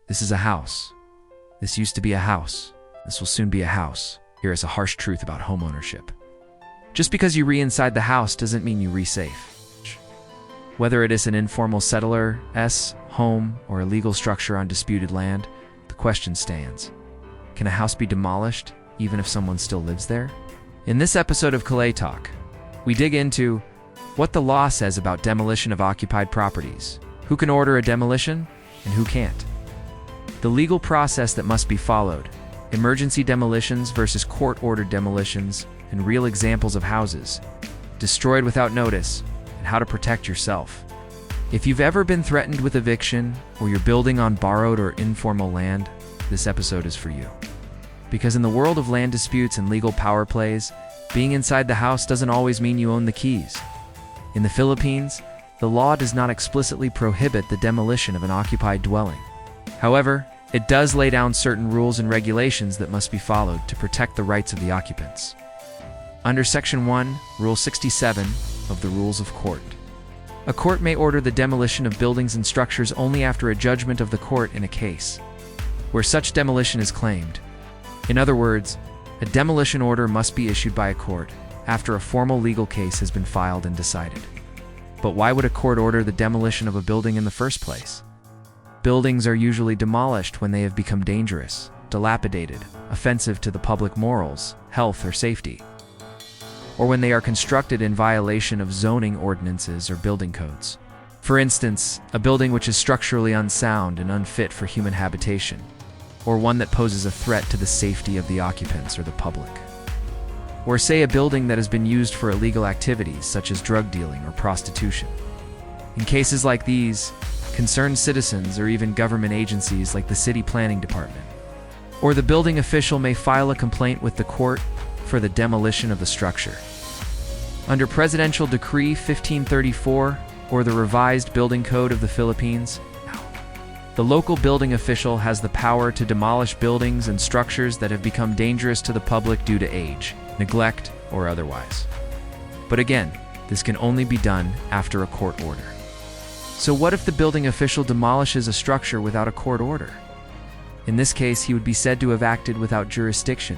This is a house. This used to be a house. This will soon be a house. Here is a harsh truth about homeownership. Just because you re-inside the house doesn't mean you re-safe. Whether it is an informal settler's home or a legal structure on disputed land, the question stands. Can a house be demolished even if someone still lives there? In this episode of Kalye Talk, we dig into what the law says about demolition of occupied properties, who can order a demolition and who can't, the legal process that must be followed, emergency demolitions versus court-ordered demolitions, and real examples of houses destroyed without notice, and how to protect yourself. If you've ever been threatened with eviction or you're building on borrowed or informal land, this episode is for you. Because in the world of land disputes and legal power plays, being inside the house doesn't always mean you own the keys. In the Philippines, the law does not explicitly prohibit the demolition of an occupied dwelling. However, it does lay down certain rules and regulations that must be followed to protect the rights of the occupants. Under Section 1, Rule 67 of the Rules of Court, a court may order the demolition of buildings and structures only after a judgment of the court in a case where such demolition is claimed. In other words, a demolition order must be issued by a court after a formal legal case has been filed and decided. But why would a court order the demolition of a building in the first place? Buildings are usually demolished when they have become dangerous, dilapidated, offensive to the public morals, health, or safety, or when they are constructed in violation of zoning ordinances or building codes. For instance, a building which is structurally unsound and unfit for human habitation, or one that poses a threat to the safety of the occupants or the public. Or say a building that has been used for illegal activities such as drug dealing or prostitution. In cases like these, concerned citizens or even government agencies like the city planning department or the building official may file a complaint with the court for the demolition of the structure. Under Presidential Decree 1534 or the Revised Building Code of the Philippines, the local building official has the power to demolish buildings and structures that have become dangerous to the public due to age, neglect, or otherwise. But again, this can only be done after a court order. So what if the building official demolishes a structure without a court order? In this case, he would be said to have acted without jurisdiction,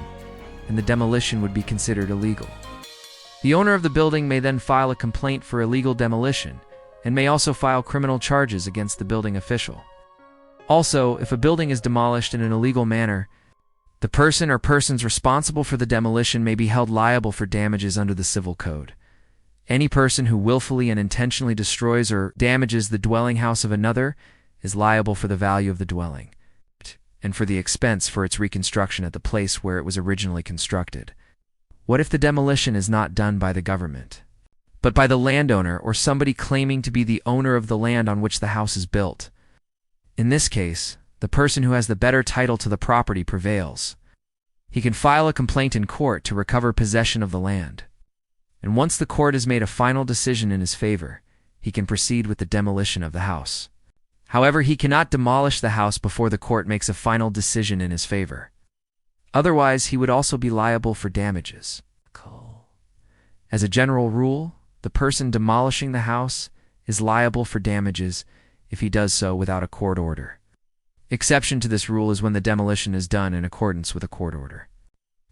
and the demolition would be considered illegal. The owner of the building may then file a complaint for illegal demolition, and may also file criminal charges against the building official. Also, if a building is demolished in an illegal manner, the person or persons responsible for the demolition may be held liable for damages under the Civil Code. Any person who willfully and intentionally destroys or damages the dwelling house of another is liable for the value of the dwelling, and for the expense for its reconstruction at the place where it was originally constructed. What if the demolition is not done by the government, but by the landowner or somebody claiming to be the owner of the land on which the house is built? In this case, the person who has the better title to the property prevails. He can file a complaint in court to recover possession of the land. And once the court has made a final decision in his favor, he can proceed with the demolition of the house. However, he cannot demolish the house before the court makes a final decision in his favor. Otherwise, he would also be liable for damages. As a general rule, the person demolishing the house is liable for damages if he does so without a court order. Exception to this rule is when the demolition is done in accordance with a court order,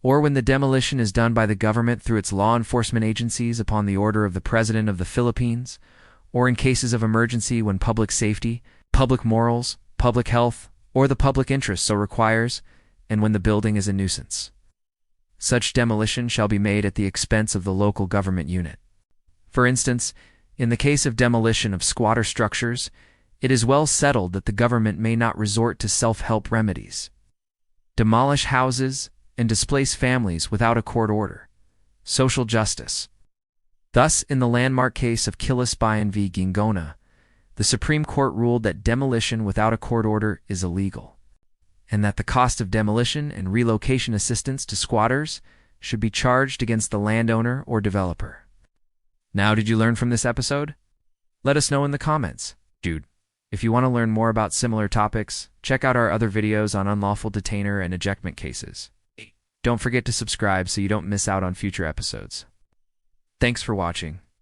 or when the demolition is done by the government through its law enforcement agencies upon the order of the President of the Philippines, or in cases of emergency when public safety, public morals, public health, or the public interest so requires, and when the building is a nuisance. Such demolition shall be made at the expense of the local government unit. For instance, in the case of demolition of squatter structures, it is well settled that the government may not resort to self-help remedies, demolish houses, and displace families without a court order. Social justice. Thus, in the landmark case of Kilisbayan v. Gingona, the Supreme Court ruled that demolition without a court order is illegal, and that the cost of demolition and relocation assistance to squatters should be charged against the landowner or developer. Now, did you learn from this episode? Let us know in the comments. Dude, if you want to learn more about similar topics, check out our other videos on unlawful detainer and ejectment cases. Don't forget to subscribe so you don't miss out on future episodes. Thanks for watching.